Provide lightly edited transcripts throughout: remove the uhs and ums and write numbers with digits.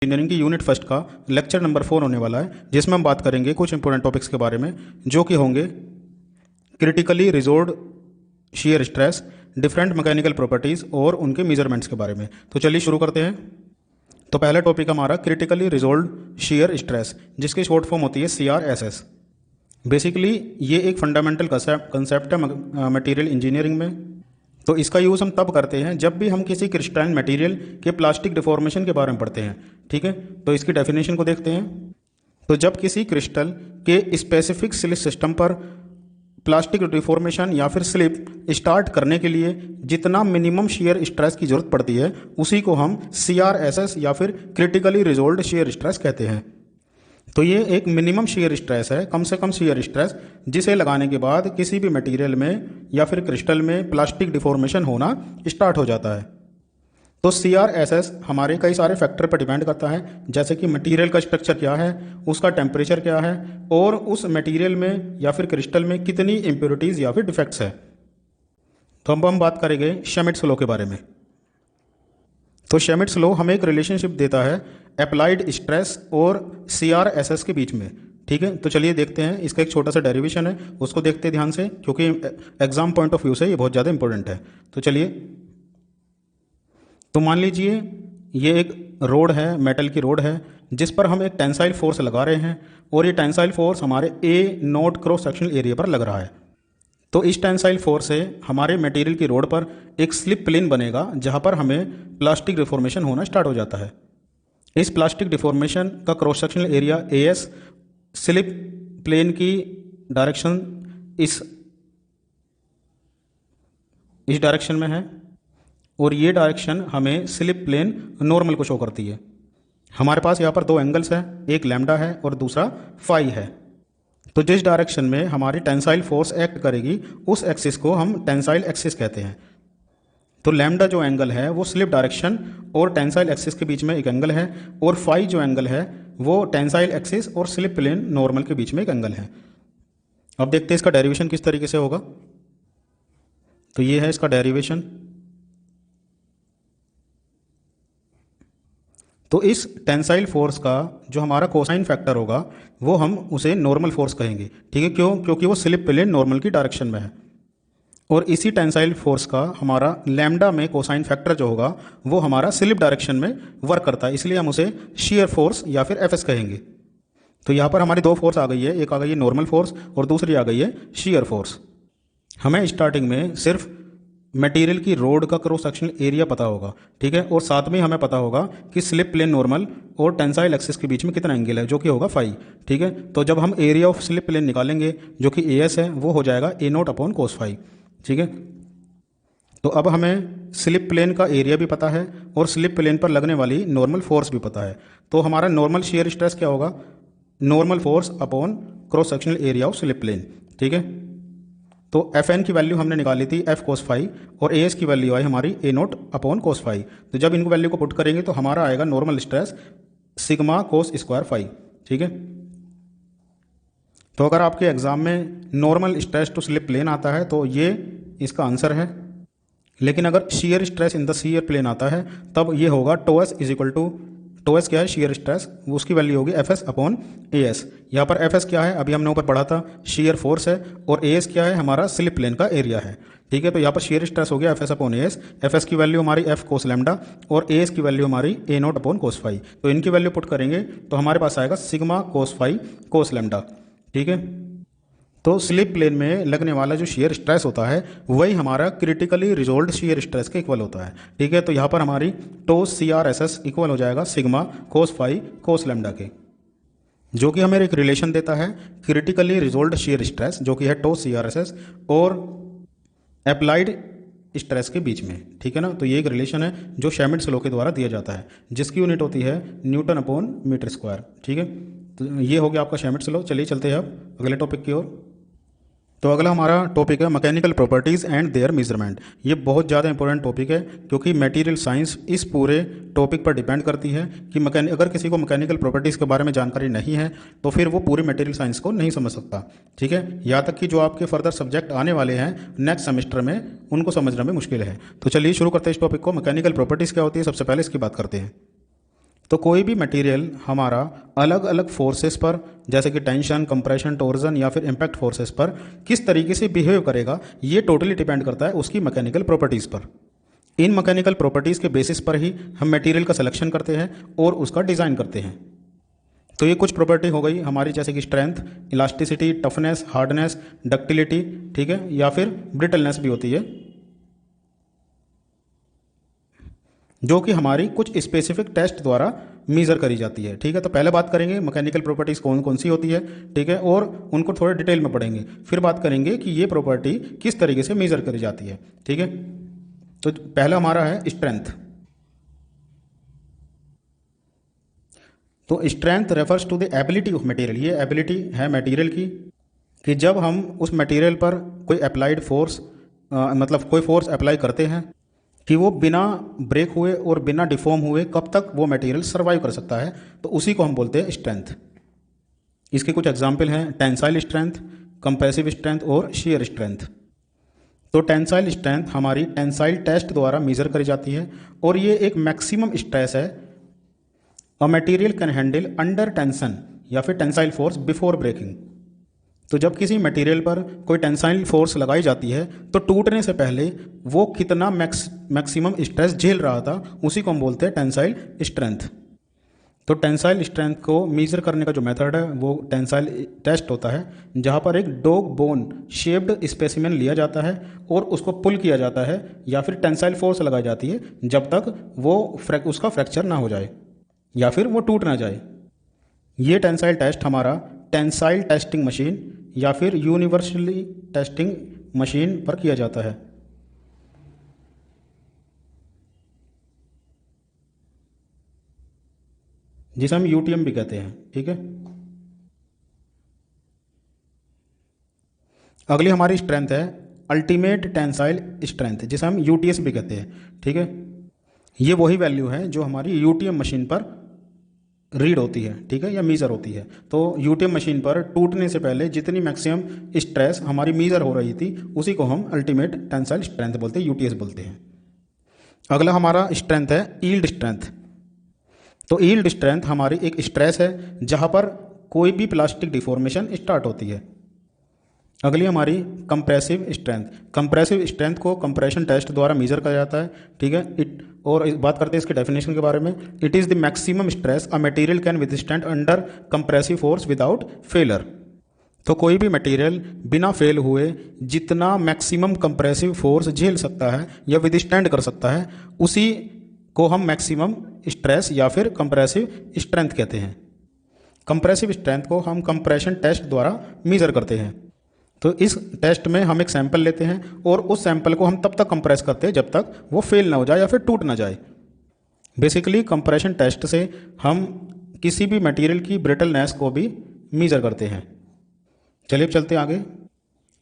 Engineering की unit first का lecture number 4 होने वाला है, जिसमें हम बात करेंगे कुछ इंपॉर्टेंट टॉपिक्स के बारे में, जो कि होंगे critically resolved shear stress, different mechanical properties और उनके मेजरमेंट्स के बारे में। तो चलिए शुरू करते हैं। तो पहला टॉपिक हमारा क्रिटिकली रिजोल्व्ड shear स्ट्रेस, जिसकी शॉर्ट फॉर्म होती है CRSS। बेसिकली ये एक फंडामेंटल कंसेप्ट है मटेरियल इंजीनियरिंग में। तो इसका यूज़ हम तब करते हैं जब भी हम किसी क्रिस्टलाइन मटेरियल के प्लास्टिक डिफॉर्मेशन के बारे में पढ़ते हैं। ठीक है, तो इसकी डेफिनेशन को देखते हैं। तो जब किसी क्रिस्टल के स्पेसिफिक स्लिप सिस्टम पर प्लास्टिक डिफॉर्मेशन या फिर स्लिप स्टार्ट करने के लिए जितना मिनिमम shear स्ट्रेस की जरूरत पड़ती है, उसी को हम CRSS या फिर क्रिटिकली रिजोल्व्ड shear स्ट्रेस कहते हैं। तो ये एक मिनिमम shear स्ट्रेस है, कम से कम shear स्ट्रेस, जिसे लगाने के बाद किसी भी मटेरियल में या फिर क्रिस्टल में प्लास्टिक डिफॉर्मेशन होना स्टार्ट हो जाता है। तो CRSS हमारे कई सारे फैक्टर पर डिपेंड करता है, जैसे कि मटेरियल का स्ट्रक्चर क्या है, उसका टेम्परेचर क्या है, और उस मटेरियल में या फिर क्रिस्टल में कितनी इम्प्योरिटीज़ या फिर डिफेक्ट्स है। तो अब हम बात करेंगे शेमिट्स लॉ के बारे में। तो शेमिट्स लॉ हमें एक रिलेशनशिप देता है अप्लाइड स्ट्रेस और CRSS के बीच में। ठीक है, तो चलिए देखते हैं। इसका एक छोटा सा डेरिवेशन है, उसको देखते हैं ध्यान से, क्योंकि एग्जाम पॉइंट ऑफ व्यू से ये बहुत ज़्यादा इंपॉर्टेंट है। तो चलिए, तो मान लीजिए ये एक रोड है, मेटल की रोड है, जिस पर हम एक टेंसाइल फोर्स लगा रहे हैं, और ये टेंसाइल फोर्स हमारे A0 क्रॉस सेक्शनल एरिया पर लग रहा है। तो इस टेंसाइल फोर्स से हमारे मटेरियल की रोड पर एक स्लिप प्लेन बनेगा, जहाँ पर हमें प्लास्टिक डिफॉर्मेशन होना स्टार्ट हो जाता है। इस प्लास्टिक डिफॉर्मेशन का cross sectional area AS slip plane की डायरेक्शन इस डायरेक्शन में है, और ये डायरेक्शन हमें स्लिप प्लेन नॉर्मल को शो करती है। हमारे पास यहाँ पर दो एंगल्स हैं, एक लैम्डा है और दूसरा फाई है। तो जिस डायरेक्शन में हमारी टेंसाइल फोर्स एक्ट करेगी, उस एक्सिस को हम टेंसाइल एक्सिस कहते हैं। तो लैम्डा जो एंगल है वो स्लिप डायरेक्शन और टेंसाइल एक्सिस के बीच में एक एंगल है, और फाई जो एंगल है वो टेंसाइल एक्सिस और स्लिप प्लेन नॉर्मल के बीच में एक एंगल है। अब देखते हैं इसका डेरिवेशन किस तरीके से होगा। तो ये है इसका डेरिवेशन। तो इस टेंसाइल फोर्स का जो हमारा कोसाइन फैक्टर होगा, वो हम उसे नॉर्मल फोर्स कहेंगे। ठीक है, क्यों? क्योंकि वो स्लिप प्लेन नॉर्मल की डायरेक्शन में है। और इसी टेंसाइल फोर्स का हमारा लैम्डा में कोसाइन फैक्टर जो होगा, वो हमारा स्लिप डायरेक्शन में वर्क करता है, इसलिए हम उसे shear फोर्स या फिर FS कहेंगे। तो यहाँ पर हमारी दो फोर्स आ गई है, एक आ गई है नॉर्मल फोर्स और दूसरी आ गई है shear फोर्स। हमें स्टार्टिंग में सिर्फ मटेरियल की रोड का क्रॉस सेक्शनल एरिया पता होगा, ठीक है, और साथ में हमें पता होगा कि स्लिप प्लेन नॉर्मल और टेंसाइल एक्सिस के बीच में कितना एंगल है, जो कि होगा फाई। ठीक है, तो जब हम एरिया ऑफ स्लिप प्लेन निकालेंगे, जो कि AS है, वो हो जाएगा A0 अपॉन कोस फाई। ठीक है, तो अब हमें स्लिप प्लेन का एरिया भी पता है और स्लिप प्लेन पर लगने वाली नॉर्मल फोर्स भी पता है। तो हमारा नॉर्मल shear स्ट्रेस क्या होगा? Normal force upon cross sectional area of slip plane. ठीक है, तो FN की वैल्यू हमने निकाली थी F कोस फाई, और AS की वैल्यू आई हमारी A0 अपॉन कोस फाई। तो जब इनको वैल्यू को पुट करेंगे तो हमारा आएगा normal stress sigma cos square phi. ठीक है, तो अगर आपके एग्जाम में normal stress to slip plane आता है तो ये इसका आंसर है। लेकिन अगर shear stress in the shear plane आता है, तब ये होगा tau s is equal to, tau s क्या है? shear स्ट्रेस, उसकी वैल्यू होगी FS अपॉन AS। यहाँ पर FS क्या है? अभी हमने ऊपर पढ़ा था, shear फोर्स है, और AS क्या है? हमारा स्लिप प्लेन का एरिया है। ठीक है, तो यहाँ पर shear स्ट्रेस हो गया FS अपॉन AS। FS की वैल्यू हमारी F कोस लैम्डा और AS की वैल्यू हमारी A0 अपॉन कोस फाई। तो इनकी वैल्यू पुट करेंगे तो हमारे पास आएगा सिग्मा कोस फाई कोस लैम्डा। ठीक है, तो स्लिप प्लेन में लगने वाला जो shear स्ट्रेस होता है, वही हमारा क्रिटिकली रिजोल्व्ड shear स्ट्रेस के इक्वल होता है। ठीक है, तो यहाँ पर हमारी टो CRSS इक्वल हो जाएगा सिग्मा कोस फाई कोस लैम्डा के, जो कि हमें एक रिलेशन देता है क्रिटिकली रिजोल्व्ड shear स्ट्रेस, जो कि है टो CRSS और अप्लाइड स्ट्रेस के बीच में। ठीक है ना, तो ये एक रिलेशन है जो शेमिट्स लॉ के द्वारा दिया जाता है, जिसकी यूनिट होती है न्यूटन अपॉन मीटर स्क्वायर। ठीक है, तो ये हो गया आपका शेमिट्स लॉ। चलिए चलते हैं अब अगले टॉपिक की ओर। तो अगला हमारा टॉपिक है mechanical properties and there measurement. ये बहुत ज़्यादा इंपॉर्टेंट टॉपिक है, क्योंकि मटेरियल साइंस इस पूरे टॉपिक पर डिपेंड करती है कि अगर किसी को मैकेनिकल प्रॉपर्टीज़ के बारे में जानकारी नहीं है, तो फिर वो पूरे मटेरियल साइंस को नहीं समझ सकता। ठीक है, यहाँ तक कि जो आपके फर्दर सब्जेक्ट आने वाले हैं नेक्स्ट सेमेस्टर में, उनको समझना में मुश्किल है। तो चलिए शुरू करते हैं इस टॉपिक को। मैकेनिकल प्रॉपर्टीज़ क्या होती है, सबसे पहले इसकी बात करते हैं। तो कोई भी मटेरियल हमारा अलग अलग फोर्सेस पर, जैसे कि टेंशन, कंप्रेशन, टॉर्जन या फिर इम्पैक्ट फोर्सेस पर किस तरीके से बिहेव करेगा, ये टोटली डिपेंड करता है उसकी मैकेनिकल प्रॉपर्टीज़ पर। इन मैकेनिकल प्रॉपर्टीज़ के बेसिस पर ही हम मटेरियल का सिलेक्शन करते हैं और उसका डिज़ाइन करते हैं। तो ये कुछ प्रॉपर्टी हो गई हमारी, जैसे कि strength, elasticity, toughness, hardness, ductility, ठीक है, या फिर ब्रिटलनेस भी होती है, जो कि हमारी कुछ स्पेसिफिक टेस्ट द्वारा मेज़र करी जाती है। ठीक है, तो पहले बात करेंगे मैकेनिकल प्रॉपर्टीज़ कौन कौन सी होती है, ठीक है, और उनको थोड़े डिटेल में पढ़ेंगे। फिर बात करेंगे कि ये प्रॉपर्टी किस तरीके से मेज़र करी जाती है। ठीक है, तो पहला हमारा है स्ट्रेंथ। तो strength refers to the ability of material, ये एबिलिटी है मटेरियल की कि जब हम उस मटेरियल पर कोई अप्लाइड फोर्स मतलब कोई फोर्स अप्लाई करते हैं कि वो बिना ब्रेक हुए और बिना डिफॉर्म हुए कब तक वो मटेरियल सर्वाइव कर सकता है, तो उसी को हम बोलते हैं स्ट्रेंथ। इसके कुछ एग्जाम्पल हैं टेंसाइल स्ट्रेंथ, कंप्रेसिव स्ट्रेंथ और शियर स्ट्रेंथ। तो टेंसाइल स्ट्रेंथ हमारी टेंसाइल टेस्ट द्वारा मेजर करी जाती है और ये एक मैक्सिमम स्ट्रेस है a material can handle under tension या फिर टेंसाइल फोर्स बिफोर ब्रेकिंग। तो जब किसी मटेरियल पर कोई टेंसाइल फोर्स लगाई जाती है तो टूटने से पहले वो कितना मैक्सिमम स्ट्रेस झेल रहा था, उसी को हम बोलते हैं टेंसाइल स्ट्रेंथ। तो टेंसाइल स्ट्रेंथ को मेजर करने का जो मेथड है वो टेंसाइल टेस्ट होता है, जहाँ पर एक डॉग बोन शेप्ड स्पेसिमेन लिया जाता है और उसको पुल किया जाता है या फिर टेंसाइल फोर्स लगाई जाती है जब तक वो उसका फ्रैक्चर ना हो जाए या फिर वो टूट ना जाए। ये टेंसाइल टेस्ट हमारा टेंसाइल टेस्टिंग मशीन या फिर यूनिवर्सली टेस्टिंग मशीन पर किया जाता है। जिसे हम यूटीएम भी कहते हैं। ठीक है, अगली हमारी स्ट्रेंथ है अल्टीमेट टेंसाइल स्ट्रेंथ, जिसे हम यूटीएस भी कहते हैं। ठीक है, ये वही वैल्यू है जो हमारी यूटीएम मशीन पर रीड होती है, ठीक है, या मीज़र होती है। तो यूटीएम मशीन पर टूटने से पहले जितनी मैक्सिमम स्ट्रेस हमारी मीज़र हो रही थी उसी को हम अल्टीमेट टेंसाइल स्ट्रेंथ बोलते हैं, यूटीएस बोलते हैं। अगला हमारा स्ट्रेंथ है यील्ड स्ट्रेंथ। तो यील्ड स्ट्रेंथ हमारी एक स्ट्रेस है जहाँ पर कोई भी प्लास्टिक डिफॉर्मेशन स्टार्ट होती है। अगली हमारी कंप्रेसिव स्ट्रेंथ। कंप्रेसिव स्ट्रेंथ को कंप्रेशन टेस्ट द्वारा मेजर किया जाता है। ठीक है, और बात करते हैं इसके डेफिनेशन के बारे में। It is the maximum stress a material can withstand under compressive force without failure. तो कोई भी मटेरियल बिना फेल हुए जितना मैक्सिमम कंप्रेसिव फोर्स झेल सकता है या विदस्टैंड कर सकता है उसी को हम मैक्सिमम स्ट्रेस या फिर कंप्रेसिव स्ट्रेंथ कहते हैं। कंप्रेसिव स्ट्रेंथ को हम कंप्रेशन टेस्ट द्वारा मेजर करते हैं। तो इस टेस्ट में हम एक सैंपल लेते हैं और उस सैंपल को हम तब तक कंप्रेस करते हैं जब तक वो फेल ना हो जाए या फिर टूट ना जाए। बेसिकली कंप्रेशन टेस्ट से हम किसी भी मटेरियल की ब्रिटलनेस को भी मेजर करते हैं। चलिए अब चलते हैं आगे।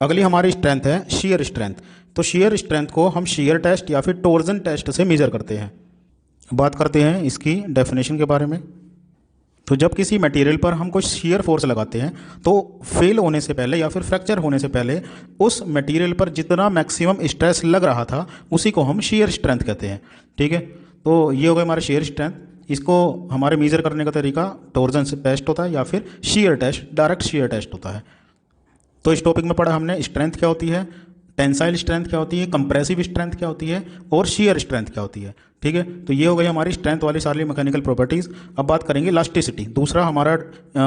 अगली हमारी स्ट्रेंथ है शियर स्ट्रेंथ। तो शियर स्ट्रेंथ को हम शियर टेस्ट या फिर टॉर्जन टेस्ट से मेजर करते हैं। बात करते हैं इसकी डेफिनेशन के बारे में। तो जब किसी मटेरियल पर हम कोई शियर फोर्स लगाते हैं तो फेल होने से पहले या फिर फ्रैक्चर होने से पहले उस मटेरियल पर जितना मैक्सिमम स्ट्रेस लग रहा था उसी को हम शियर स्ट्रेंथ कहते हैं। ठीक है, तो ये हो गया हमारा शियर स्ट्रेंथ। इसको हमारे मेजर करने का तरीका टॉर्जन से टेस्ट होता है या फिर shear test, direct shear test होता है। तो इस टॉपिक में पढ़ा हमने स्ट्रेंथ क्या होती है, टेंसाइल स्ट्रेंथ क्या होती है, कंप्रेसिव स्ट्रेंथ क्या होती है और शियर स्ट्रेंथ क्या होती है। ठीक है, तो ये हो गई हमारी स्ट्रेंथ वाली सारी मैकेनिकल प्रॉपर्टीज़। अब बात करेंगे इलास्टिसिटी। दूसरा हमारा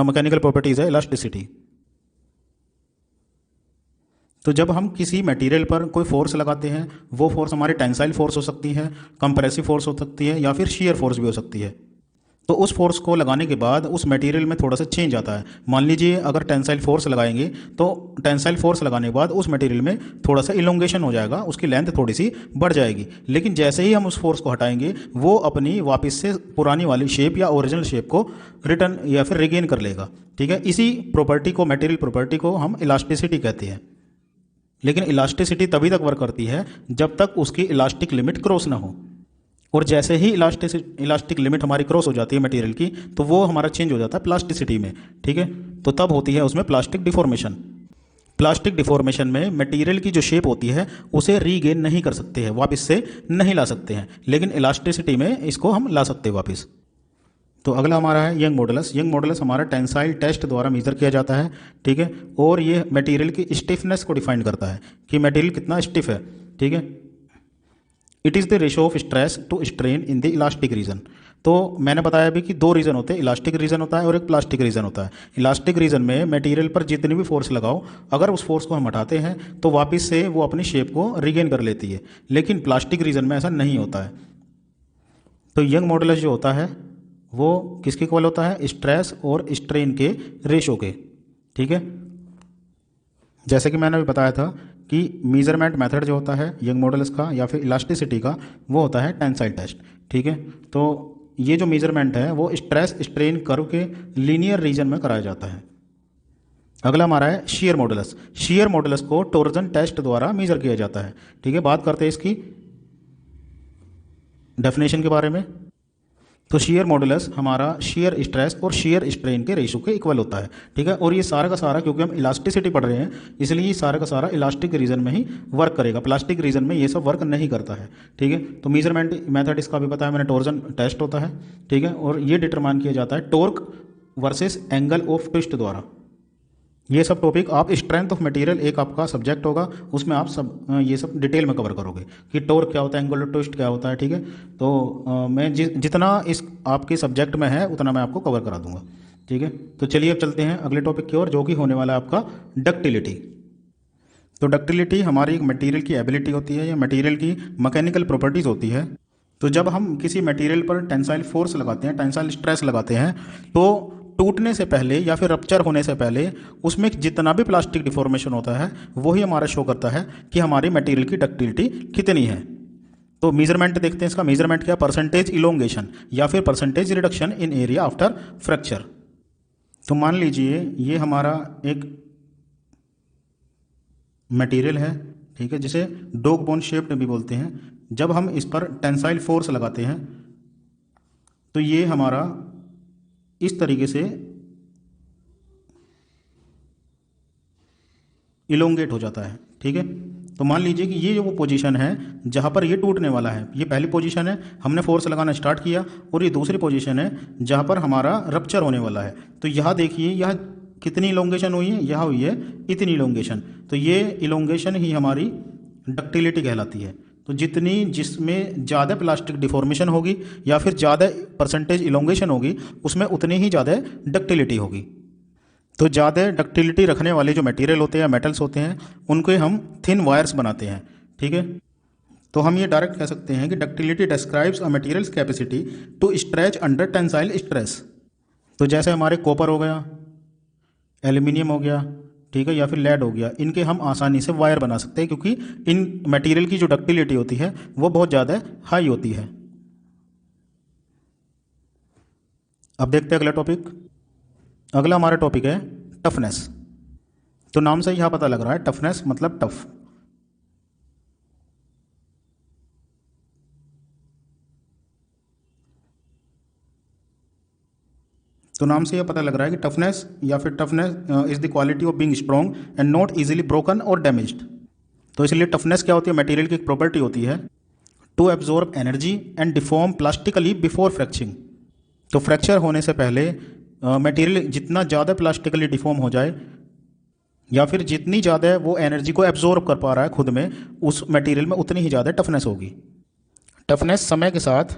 मैकेनिकल प्रॉपर्टीज़ है इलास्टिसिटी। तो जब हम किसी मटेरियल पर कोई फोर्स लगाते हैं वो फोर्स हमारी टेंसाइल फोर्स हो सकती है, कंप्रेसिव फोर्स हो सकती है या फिर शियर फोर्स भी हो सकती है। तो उस फोर्स को लगाने के बाद उस मटेरियल में थोड़ा सा चेंज आता है। मान लीजिए अगर टेंसाइल फोर्स लगाएंगे तो टेंसाइल फोर्स लगाने के बाद उस मटेरियल में थोड़ा सा इलोंगेशन हो जाएगा, उसकी लेंथ थोड़ी सी बढ़ जाएगी। लेकिन जैसे ही हम उस फोर्स को हटाएंगे वो अपनी वापस से पुरानी वाली शेप या ओरिजिनल शेप को रिटर्न या फिर रिगेन कर लेगा। ठीक है, इसी प्रॉपर्टी को, मटेरियल प्रॉपर्टी को हम इलास्टिसिटी कहते हैं। लेकिन इलास्टिसिटी तभी तक वर्क करती है जब तक उसकी इलास्टिक लिमिट क्रॉस ना हो, और जैसे ही इलास्टिक लिमिट हमारी क्रॉस हो जाती है मटेरियल की तो वो हमारा चेंज हो जाता है प्लास्टिसिटी में। ठीक है, तो तब होती है उसमें प्लास्टिक डिफॉर्मेशन। प्लास्टिक डिफॉर्मेशन में मटेरियल की जो शेप होती है उसे रीगेन नहीं कर सकते हैं, वापस से नहीं ला सकते हैं, लेकिन इलास्टिसिटी में इसको हम ला सकते हैं वापस। तो अगला हमारा है यंग मॉडुलस। यंग मॉडुलस हमारा टेंसाइल टेस्ट द्वारा मेजर किया जाता है, ठीक है, और ये मटेरियल की स्टिफनेस को डिफाइन करता है कि मटेरियल कितना स्टिफ है, ठीक है। It is the ratio of stress to strain in the elastic region. तो मैंने बताया भी कि दो रीजन होते हैं, इलास्टिक रीजन होता है और एक प्लास्टिक रीजन होता है। इलास्टिक रीजन में मटेरियल पर जितनी भी फोर्स लगाओ, अगर उस फोर्स को हम हटाते हैं तो वापस से वो अपनी शेप को रिगेन कर लेती है, लेकिन प्लास्टिक रीजन में ऐसा नहीं होता है। तो यंग मॉडुलस जो होता है वो किसके इक्वल होता है, स्ट्रेस और स्ट्रेन के रेशो के, ठीक है। जैसे कि मैंने अभी बताया था कि मेजरमेंट मेथड जो होता है यंग मॉडुलस का या फिर इलास्टिसिटी का, वो होता है टेंसाइल टेस्ट, ठीक है। तो ये जो मेजरमेंट है वो स्ट्रेस स्ट्रेन कर्व के लीनियर रीजन में कराया जाता है। अगला हमारा है शियर मॉडुलस। शियर मॉडुलस को टॉर्जन टेस्ट द्वारा मेजर किया जाता है, ठीक है। बात करते हैं इसकी डेफिनेशन के बारे में। तो शियर मॉडुलस हमारा शियर स्ट्रेस और शियर स्ट्रेन के रेशो के इक्वल होता है, ठीक है। और ये सारा का सारा, क्योंकि हम इलास्टिसिटी पढ़ रहे हैं इसलिए ये सारा का सारा इलास्टिक रीजन में ही वर्क करेगा, प्लास्टिक रीजन में ये सब वर्क नहीं करता है, ठीक है। तो मेजरमेंट मेथड इसका भी बताया मैंने, टॉर्जन टेस्ट होता है, ठीक है। और ये डिटरमाइन किया जाता है torque versus angle of twist द्वारा। ये सब टॉपिक आप स्ट्रेंथ ऑफ मटेरियल एक आपका सब्जेक्ट होगा, उसमें आप सब ये सब डिटेल में कवर करोगे कि टॉर्क क्या होता है, एंगुलर ट्विस्ट क्या होता है, ठीक है। तो मैं जितना इस आपके सब्जेक्ट में है उतना मैं आपको कवर करा दूंगा, ठीक है। तो चलिए अब चलते हैं अगले टॉपिक की ओर, जो कि होने वाला है आपका डक्टिलिटी। तो डक्टिलिटी हमारी एक मटेरियल की एबिलिटी होती है या मटेरियल की मैकेनिकल प्रॉपर्टीज़ होती है। तो जब हम किसी मटेरियल पर टेंसाइल फोर्स लगाते हैं, टेंसाइल स्ट्रेस लगाते हैं, तो टूटने से पहले या फिर रप्चर होने से पहले उसमें जितना भी प्लास्टिक डिफॉर्मेशन होता है वही हमारा शो करता है कि हमारी मटेरियल की डक्टिलिटी कितनी है। तो मेजरमेंट देखते हैं इसका। मेजरमेंट क्या, परसेंटेज इलोंगेशन या फिर percentage reduction in area after fracture. तो मान लीजिए ये हमारा एक मटेरियल है, ठीक है, जिसे डॉग बोन शेप्ड भी बोलते हैं। जब हम इस पर टेंसाइल फोर्स लगाते हैं तो ये हमारा इस तरीके से इलोंगेट हो जाता है, ठीक है। तो मान लीजिए कि ये जो वो पोजीशन है जहाँ पर ये टूटने वाला है, ये पहली पोजीशन है, हमने फोर्स लगाना स्टार्ट किया, और ये दूसरी पोजीशन है जहाँ पर हमारा रप्चर होने वाला है। तो यहाँ देखिए, यहाँ कितनी इलोंगेशन हुई है, यहाँ हुई है इतनी इलोंगेशन। तो ये इलोंगेशन ही हमारी डक्टिलिटी कहलाती है। तो जिसमें ज़्यादा प्लास्टिक डिफॉर्मेशन होगी या फिर ज़्यादा परसेंटेज इलोंगेशन होगी, उसमें उतनी ही ज़्यादा डक्टिलिटी होगी। तो ज़्यादा डक्टिलिटी रखने वाले जो मटेरियल होते हैं, मेटल्स होते हैं, उनको हम थिन वायर्स बनाते हैं, ठीक है। तो हम ये डायरेक्ट कह सकते हैं कि ductility describes a material's capacity to stretch under tensile stress. तो जैसे हमारे कॉपर हो गया, एल्यूमिनियम हो गया, ठीक है, या फिर लेड हो गया, इनके हम आसानी से वायर बना सकते हैं क्योंकि इन मटेरियल की जो डक्टिलिटी होती है वो बहुत ज़्यादा हाई होती है। अब देखते हैं अगला टॉपिक। अगला हमारा टॉपिक है टफनेस। तो नाम से यहाँ पता लग रहा है टफनेस मतलब टफ। तो नाम से यह पता लग रहा है कि टफनेस या फिर toughness is the quality of being strong and not easily broken और डैमेज्ड। तो इसलिए टफनेस क्या होती है, मटेरियल की एक प्रॉपर्टी होती है to absorb energy and deform plastically before fracturing. तो फ्रैक्चर होने से पहले मटेरियल जितना ज़्यादा प्लास्टिकली डिफॉर्म हो जाए या फिर जितनी ज़्यादा वो एनर्जी को एब्जॉर्ब कर पा रहा है खुद में, उस मटेरियल में उतनी ही ज़्यादा टफनेस होगी। टफनेस समय के साथ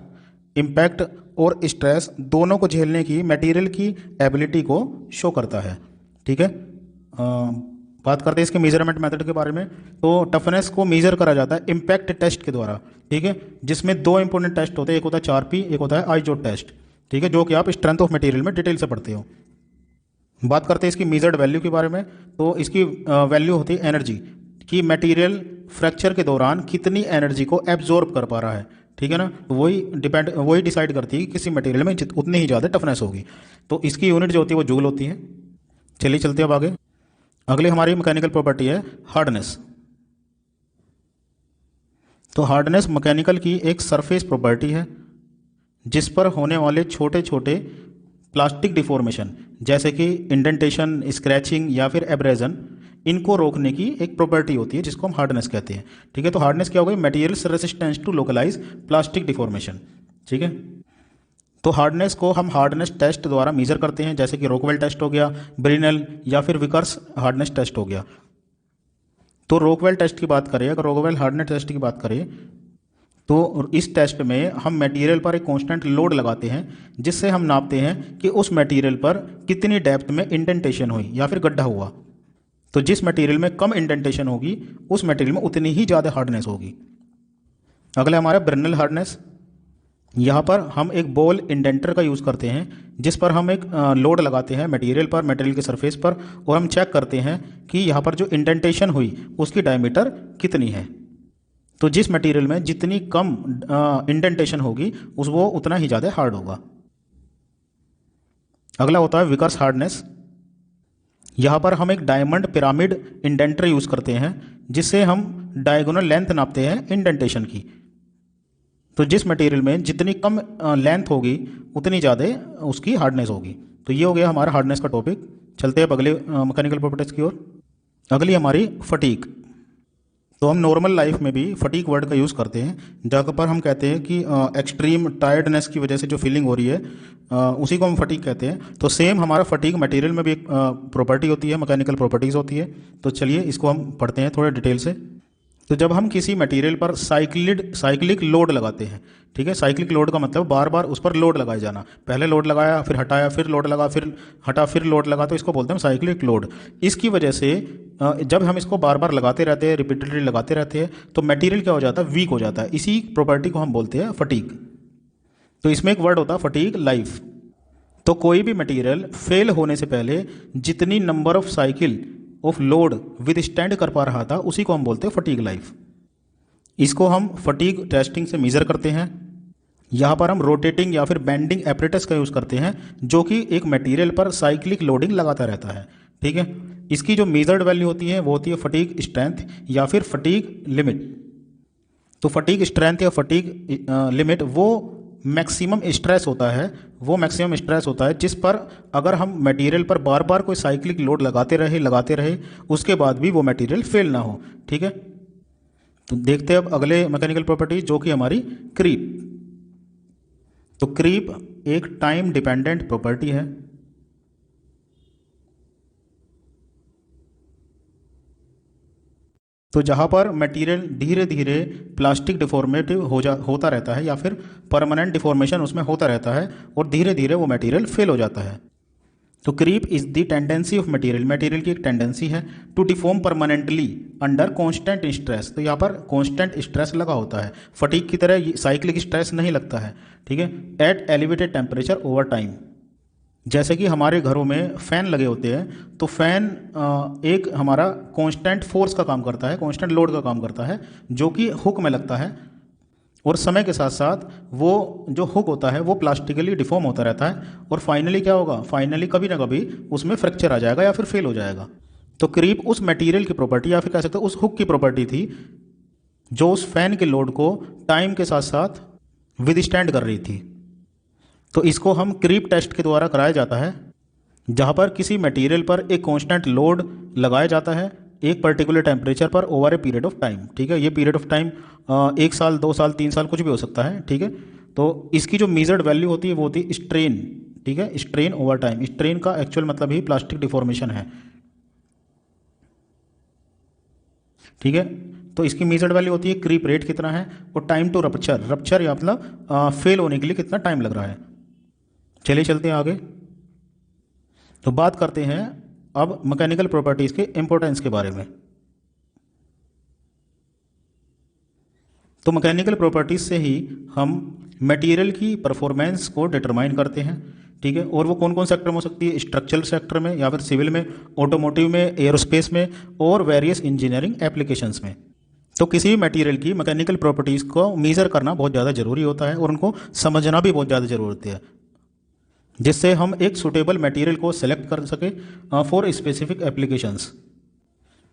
इम्पैक्ट और स्ट्रेस दोनों को झेलने की मटेरियल की एबिलिटी को शो करता है, ठीक है। बात करते हैं इसके मेजरमेंट मेथड के बारे में। तो टफनेस को मेजर करा जाता है इम्पैक्ट टेस्ट के द्वारा, ठीक है, जिसमें दो इंपॉर्टेंट टेस्ट होते हैं, एक होता है 4P, एक होता है आइजोट टेस्ट, ठीक है, जो कि आप स्ट्रेंथ ऑफ मटेरियल में डिटेल से पढ़ते हो। बात करते हैं इसकी मेजर्ड वैल्यू के बारे में। तो इसकी वैल्यू होती है एनर्जी कि मटेरियल फ्रैक्चर के दौरान कितनी एनर्जी को एब्जॉर्ब कर पा रहा है, ठीक है ना। वही डिसाइड करती है कि किसी मटेरियल में उतनी ही ज़्यादा टफनेस होगी। तो इसकी यूनिट जो होती है वो जूल होती है। चलिए चलते हैं अब आगे। अगली हमारी मैकेनिकल प्रॉपर्टी है हार्डनेस। तो हार्डनेस मैकेनिकल की एक सरफेस प्रॉपर्टी है जिस पर होने वाले छोटे छोटे प्लास्टिक डिफॉर्मेशन जैसे कि इंडेंटेशन, स्क्रैचिंग या फिर एब्रेजन, इनको रोकने की एक प्रॉपर्टी होती है जिसको हम हार्डनेस कहते हैं, ठीक है। तो हार्डनेस क्या हो गई, material's resistance to localise plastic deformation, ठीक है। तो हार्डनेस को हम हार्डनेस टेस्ट द्वारा मेजर करते हैं, जैसे कि रोकवेल टेस्ट हो गया, ब्रिनल या फिर विकर्स हार्डनेस टेस्ट हो गया। तो रोकवेल टेस्ट की बात करें, अगर रोकवेल हार्डनेस टेस्ट की बात करें तो इस टेस्ट में हम मटेरियल पर एक कांस्टेंट लोड लगाते हैं, जिससे हम नापते हैं कि उस मटेरियल पर कितनी डेप्थ में इंडेंटेशन हुई या फिर गड्ढा हुआ। तो जिस मटेरियल में कम इंडेंटेशन होगी उस मटेरियल में उतनी ही ज़्यादा हार्डनेस होगी। अगला हमारा ब्रिनल हार्डनेस। यहाँ पर हम एक बॉल इंडेंटर का यूज़ करते हैं, जिस पर हम एक लोड लगाते हैं मटेरियल पर, मटेरियल के सरफेस पर, और हम चेक करते हैं कि यहाँ पर जो इंडेंटेशन हुई उसकी डायमीटर कितनी है। तो जिस मटेरियल में जितनी कम इंडेंटेशन होगी वो उतना ही ज़्यादा हार्ड होगा। अगला होता है विकर्स हार्डनेस। यहाँ पर हम एक डायमंड पिरामिड इंडेंटर यूज़ करते हैं, जिससे हम डायगोनल लेंथ नापते हैं इंडेंटेशन की। तो जिस मटेरियल में जितनी कम लेंथ होगी उतनी ज़्यादा उसकी हार्डनेस होगी। तो ये हो गया हमारा हार्डनेस का टॉपिक। चलते हैं अब अगले मैकेनिकल प्रॉपर्टीज़ की ओर। अगली हमारी फटीक। तो हम नॉर्मल लाइफ में भी फटीक वर्ड का यूज़ करते हैं, जहाँ पर हम कहते हैं कि एक्सट्रीम टायर्डनेस की वजह से जो फीलिंग हो रही है उसी को हम फटीक कहते हैं। तो सेम हमारा फटीक मटेरियल में भी एक प्रॉपर्टी होती है, मैकेनिकल प्रॉपर्टीज़ होती है। तो चलिए इसको हम पढ़ते हैं थोड़े डिटेल से। तो जब हम किसी मटेरियल पर साइक्लिक लोड लगाते हैं, ठीक है, साइक्लिक लोड का मतलब बार बार उस पर लोड लगाया जाना, पहले लोड लगाया फिर हटाया फिर लोड लगा फिर हटा फिर लोड लगा, तो इसको बोलते हैं साइक्लिक लोड। इसकी वजह से जब हम इसको बार बार लगाते रहते हैं, रिपीटेडली लगाते रहते हैं, तो मटेरियल क्या हो जाता है, वीक हो जाता है। इसी प्रॉपर्टी को हम बोलते हैं फटीग। तो इसमें एक वर्ड होता है फटीग लाइफ। तो कोई भी मटेरियल फेल होने से पहले जितनी number of cycle of load with stand कर पा रहा था उसी को हम बोलते हैं फटीग लाइफ। इसको हम फटीग टेस्टिंग से मेजर करते हैं। यहाँ पर हम रोटेटिंग या फिर बेंडिंग एपरेटस का यूज़ करते हैं, जो कि एक मटेरियल पर साइक्लिक लोडिंग लगाता रहता है, ठीक है। इसकी जो मेजर्ड वैल्यू होती है वो होती है फटीग स्ट्रेंथ या फिर फटीग लिमिट। तो फटीग स्ट्रेंथ या फटीग लिमिट वो मैक्सिमम स्ट्रेस होता है, जिस पर अगर हम मटेरियल पर बार बार कोई साइक्लिक लोड लगाते रहे उसके बाद भी वो मटेरियल फेल ना हो, ठीक है। तो देखते हैं अब अगले मैकेनिकल प्रॉपर्टी, जो कि हमारी क्रीप। तो क्रीप एक टाइम डिपेंडेंट प्रॉपर्टी है। तो जहाँ पर मटेरियल धीरे धीरे प्लास्टिक डिफॉर्मेटिव होता रहता है या फिर परमानेंट डिफॉर्मेशन उसमें होता रहता है और धीरे धीरे वो मटेरियल फेल हो जाता है। तो creep is the tendency of material की एक टेंडेंसी है to deform permanently under constant stress. तो यहाँ पर कांस्टेंट स्ट्रेस लगा होता है, फटीग की तरह साइक्लिक स्ट्रेस नहीं लगता है, ठीक है। At elevated temperature over time. जैसे कि हमारे घरों में फ़ैन लगे होते हैं, तो फ़ैन एक हमारा कांस्टेंट फोर्स का काम करता है, कांस्टेंट लोड का काम करता है, जो कि हुक में लगता है, और समय के साथ साथ वो जो हुक होता है वो प्लास्टिकली डिफॉर्म होता रहता है, और फाइनली क्या होगा, फाइनली कभी ना कभी उसमें फ्रैक्चर आ जाएगा या फिर फेल हो जाएगा। तो क्रीप उस मटेरियल की प्रॉपर्टी या फिर कह सकते हैं उस हुक की प्रॉपर्टी थी, जो उस फैन के लोड को टाइम के साथ साथ विदस्टैंड कर रही थी। तो इसको हम क्रीप टेस्ट के द्वारा कराया जाता है, जहाँ पर किसी मटेरियल पर एक कांस्टेंट लोड लगाया जाता है एक पर्टिकुलर टेम्परेचर पर over a period of time, ठीक है। ये पीरियड ऑफ टाइम 1 साल 2 साल 3 साल कुछ भी हो सकता है, ठीक है। तो इसकी जो मेजर्ड वैल्यू होती है वो होती है स्ट्रेन, ठीक है, स्ट्रेन ओवर टाइम। स्ट्रेन का एक्चुअल मतलब ही प्लास्टिक डिफॉर्मेशन है, ठीक है। तो इसकी मेजर्ड वैल्यू होती है क्रीप रेट कितना है और टाइम टू रप्चर या मतलब फेल होने के लिए कितना टाइम लग रहा है। चलिए चलते हैं आगे। तो बात करते हैं अब मैकेनिकल प्रॉपर्टीज़ के इंपॉर्टेंस के बारे में। तो मैकेनिकल प्रॉपर्टीज़ से ही हम मटेरियल की परफॉर्मेंस को डिटरमाइन करते हैं, ठीक है। और वो कौन कौन सेक्टर में हो सकती है, स्ट्रक्चरल सेक्टर में या फिर सिविल में, ऑटोमोटिव में, एयरोस्पेस में और वेरियस इंजीनियरिंग एप्लीकेशंस में। तो किसी भी मटेरियल की मैकेनिकल प्रॉपर्टीज़ को मेज़र करना बहुत ज़्यादा ज़रूरी होता है और उनको समझना भी बहुत ज़्यादा ज़रूरत है, जिससे हम एक सूटेबल मटेरियल को सेलेक्ट कर सके फॉर स्पेसिफिक एप्लीकेशंस,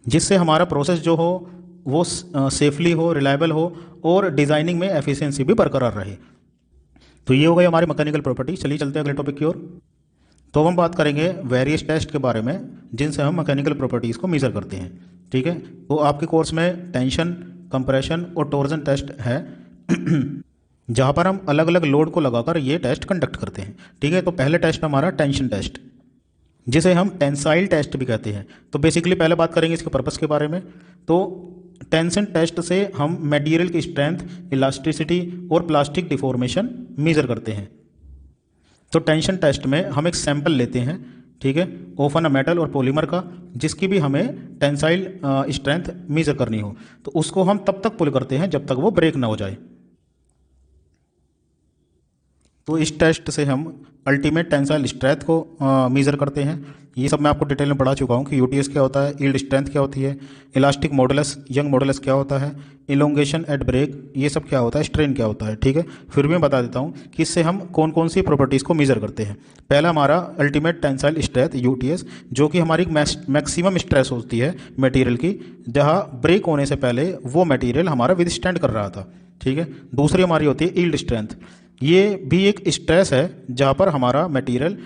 जिससे हमारा प्रोसेस जो हो वो सेफली हो, रिलायबल हो और डिज़ाइनिंग में एफिशिएंसी भी बरकरार रहे। तो ये हो गई हमारी मैकेनिकल प्रॉपर्टी। चलिए चलते हैं अगले टॉपिक की ओर। तो हम बात करेंगे वेरियस टेस्ट के बारे में, जिनसे हम मैकेनिकल प्रॉपर्टीज़ को मेज़र करते हैं, ठीक है। तो आपके कोर्स में टेंशन, कंप्रेशन और टॉर्जन टेस्ट है। जहाँ पर हम अलग अलग लोड को लगाकर ये टेस्ट कंडक्ट करते हैं। ठीक है, तो पहले टेस्ट हमारा टेंशन टेस्ट, जिसे हम टेंसाइल टेस्ट भी कहते हैं। तो बेसिकली पहले बात करेंगे इसके पर्पस के बारे में। तो टेंशन टेस्ट से हम मटेरियल की स्ट्रेंथ, इलास्टिसिटी और प्लास्टिक डिफॉर्मेशन मेजर करते हैं। तो टेंशन टेस्ट में हम एक सैंपल लेते हैं, ठीक है, ओफन मेटल और पॉलीमर का, जिसकी भी हमें टेंसाइल स्ट्रेंथ मेजर करनी हो। तो उसको हम तब तक पुल करते हैं जब तक वो ब्रेक ना हो जाए। तो इस टेस्ट से हम अल्टीमेट टेंसाइल स्ट्रेंथ को मेज़र करते हैं। ये सब मैं आपको डिटेल में पढ़ा चुका हूँ कि यूटीएस क्या होता है, यील्ड स्ट्रेंथ क्या होती है, इलास्टिक मॉडुलस, यंग मॉडुलस क्या होता है, इलोंगेशन एट ब्रेक ये सब क्या होता है, स्ट्रेन क्या होता है। ठीक है, फिर भी मैं बता देता हूँ कि इससे हम कौन कौन सी प्रॉपर्टीज़ को मेज़र करते हैं। पहला हमारा अल्टीमेट टेंसाइल स्ट्रेंथ यूटीएस, जो कि हमारी मैक्सिमम स्ट्रेस होती है मटेरियल की, जहाँ ब्रेक होने से पहले वो मटेरियल हमारा विदस्टैंड कर रहा था। ठीक है, दूसरी हमारी होती है यील्ड स्ट्रेंथ। ये भी एक स्ट्रेस है जहाँ पर हमारा मटेरियल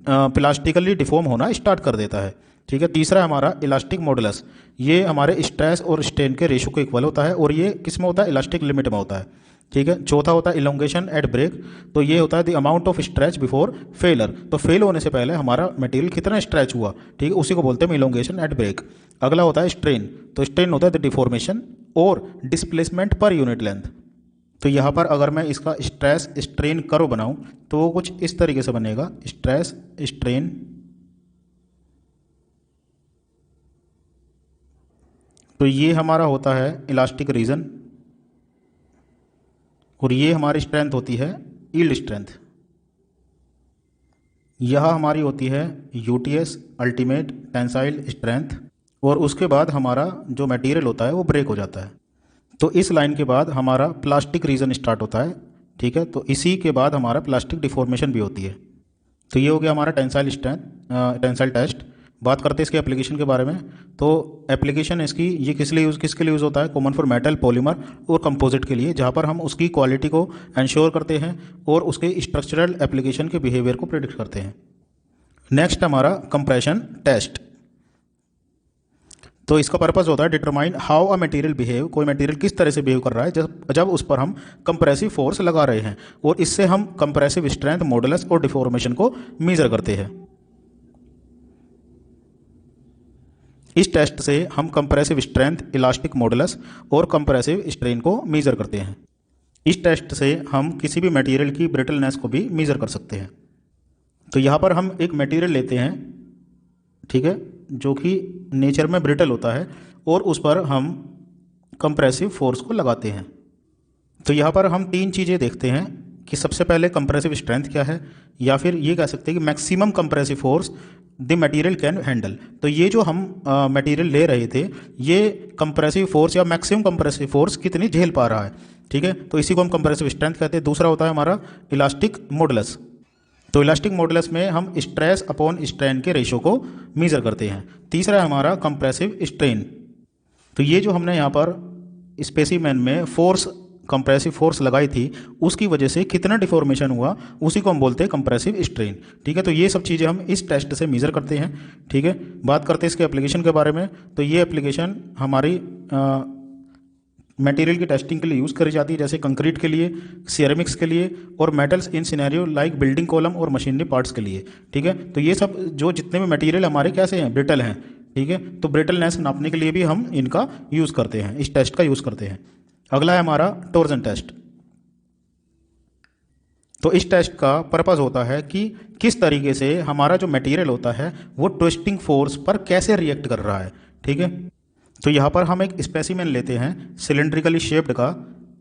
प्लास्टिकली डिफॉर्म होना स्टार्ट कर देता है। ठीक है, तीसरा हमारा इलास्टिक मॉडुलस, ये हमारे स्ट्रेस और स्ट्रेन के रेशो को इक्वल होता है और ये किस में होता है, इलास्टिक लिमिट में होता है। ठीक है, चौथा होता है इलोंगेशन एट ब्रेक, तो ये होता है the amount of stretch before failure, तो फेल होने से पहले हमारा मटेरियल कितना स्ट्रेच हुआ। ठीक है, उसी को बोलते हैं इलोंगेशन एट ब्रेक। अगला होता है स्ट्रेन, तो स्ट्रेन होता है द डिफॉर्मेशन और डिस्प्लेसमेंट पर यूनिट लेंथ। तो यहाँ पर अगर मैं इसका स्ट्रेस स्ट्रेन कर्व बनाऊं तो वो कुछ इस तरीके से बनेगा, स्ट्रेस स्ट्रेन। तो ये हमारा होता है इलास्टिक रीजन और ये हमारी स्ट्रेंथ होती है यील्ड स्ट्रेंथ। यह हमारी होती है यूटीएस अल्टीमेट टेंसाइल स्ट्रेंथ, और उसके बाद हमारा जो मटेरियल होता है वो ब्रेक हो जाता है। तो इस लाइन के बाद हमारा प्लास्टिक रीजन स्टार्ट होता है। ठीक है, तो इसी के बाद हमारा प्लास्टिक डिफॉर्मेशन भी होती है। तो ये हो गया हमारा टेंसाइल स्ट्रेंथ, टेंसाइल टेस्ट। बात करते हैं इसके एप्लीकेशन के बारे में। तो एप्लीकेशन इसकी ये किसके लिए यूज़ होता है, कॉमन फॉर मेटल, पॉलीमर और कंपोजिट के लिए, जहाँ पर हम उसकी क्वालिटी को इंश्योर करते हैं और उसके स्ट्रक्चरल एप्लीकेशन के बिहेवियर को प्रिडिक्ट करते हैं। नेक्स्ट हमारा कंप्रेशन टेस्ट। तो इसका पर्पस होता है determine how a material behave, कोई मटेरियल किस तरह से बिहेव कर रहा है जब उस पर हम कंप्रेसिव फोर्स लगा रहे हैं, और इससे हम कंप्रेसिव स्ट्रेंथ, मॉडुलस और डिफॉर्मेशन को मेजर करते हैं। इस टेस्ट से हम कंप्रेसिव स्ट्रेंथ, इलास्टिक मॉडुलस और कंप्रेसिव स्ट्रेन को मेजर करते हैं। इस टेस्ट से हम किसी भी मटेरियल की ब्रिटलनेस को भी मेजर कर सकते हैं। तो यहाँ पर हम एक मटेरियल लेते हैं, ठीक है, जो कि नेचर में ब्रिटल होता है, और उस पर हम कंप्रेसिव फोर्स को लगाते हैं। तो यहाँ पर हम तीन चीज़ें देखते हैं कि सबसे पहले कंप्रेसिव स्ट्रेंथ क्या है, या फिर ये कह सकते हैं कि maximum compressive force the material can handle. तो ये जो हम मटेरियल ले रहे थे, ये कंप्रेसिव फोर्स या मैक्सिमम कंप्रेसिव फोर्स कितनी झेल पा रहा है। ठीक है, तो इसी को हम कंप्रेसिव स्ट्रेंथ कहते हैं। दूसरा होता है हमारा इलास्टिक मॉडुलस। तो इलास्टिक मॉडुलस में हम स्ट्रेस अपॉन स्ट्रेन के रेशो को मेजर करते हैं। तीसरा है हमारा कंप्रेसिव स्ट्रेन। तो ये जो हमने यहाँ पर स्पेसिमेन में फोर्स, कंप्रेसिव फोर्स लगाई थी, उसकी वजह से कितना डिफॉर्मेशन हुआ, उसी को हम बोलते हैं कंप्रेसिव स्ट्रेन। ठीक है, तो ये सब चीज़ें हम इस टेस्ट से मेजर करते हैं। ठीक है, बात करते हैं इसके एप्लीकेशन के बारे में। तो ये एप्लीकेशन हमारी मटेरियल की टेस्टिंग के लिए यूज़ करी जाती है, जैसे कंक्रीट के लिए, सिरेमिक्स के लिए, और metals in scenario like building column और मशीनरी पार्ट्स के लिए। ठीक है, तो ये सब जो जितने भी मटेरियल हमारे कैसे हैं, ब्रिटल हैं। ठीक है, तो ब्रिटलनेस नापने के लिए भी हम इनका यूज़ करते हैं, इस टेस्ट का यूज़ करते हैं। अगला है हमारा टॉर्जन टेस्ट। तो इस टेस्ट का पर्पस होता है कि किस तरीके से हमारा जो मटेरियल होता है वो ट्विस्टिंग फोर्स पर कैसे रिएक्ट कर रहा है। ठीक है, तो यहाँ पर हम एक स्पेसिमेन लेते हैं सिलेंड्रिकली शेप्ड का,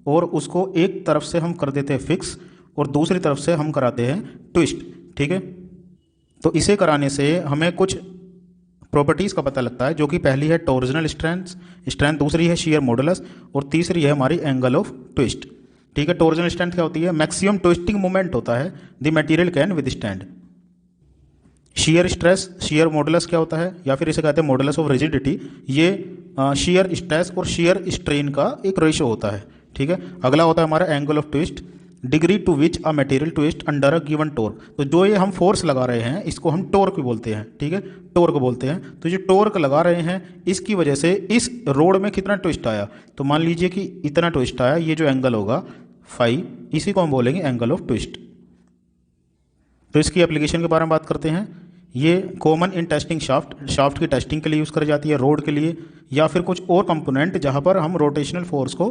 और उसको एक तरफ से हम कर देते हैं फिक्स और दूसरी तरफ से हम कराते हैं ट्विस्ट। ठीक है, तो इसे कराने से हमें कुछ प्रॉपर्टीज़ का पता लगता है, जो कि पहली है टॉर्जनल स्ट्रेंथ, दूसरी है शियर मॉडुलस, और तीसरी है हमारी एंगल ऑफ ट्विस्ट। ठीक है, टॉर्जनल स्ट्रेंथ क्या होती है, मैक्सिमम ट्विस्टिंग मोमेंट होता है the material can withstand. Shear stress, shear modulus क्या होता है, या फिर इसे कहते हैं मॉडुलस ऑफ रिजिडिटी, ये शियर स्ट्रेस और शियर स्ट्रेन का एक रेशो होता है। ठीक है, अगला होता है हमारा angle of twist, degree to which a material twist under a given torque. तो जो ये हम फोर्स लगा रहे हैं इसको हम टॉर्क बोलते हैं। ठीक है, टॉर्क बोलते हैं। तो जो टॉर्क लगा रहे हैं इसकी वजह से इस रोड में कितना ट्विस्ट आया, तो मान लीजिए कि इतना ट्विस्ट आया, ये जो एंगल होगा फाई, इसी को हम बोलेंगे एंगल ऑफ ट्विस्ट। तो इसकी एप्लीकेशन के बारे में बात करते हैं। ये कॉमन इन टेस्टिंग शाफ्ट की टेस्टिंग के लिए यूज़ करी जाती है, रोड के लिए, या फिर कुछ और कंपोनेंट जहाँ पर हम रोटेशनल फोर्स को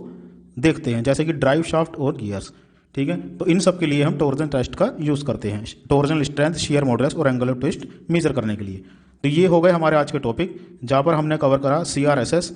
देखते हैं, जैसे कि ड्राइव शाफ्ट और गियर्स। ठीक है, तो इन सब के लिए हम टॉर्जन टेस्ट का यूज़ करते हैं, टॉर्जनल स्ट्रेंथ, शियर मॉडुलस और एंगल ऑफ ट्विस्ट मेजर करने के लिए। तो ये हो गए हमारे आज के टॉपिक, जहाँ पर हमने कवर करा CRSS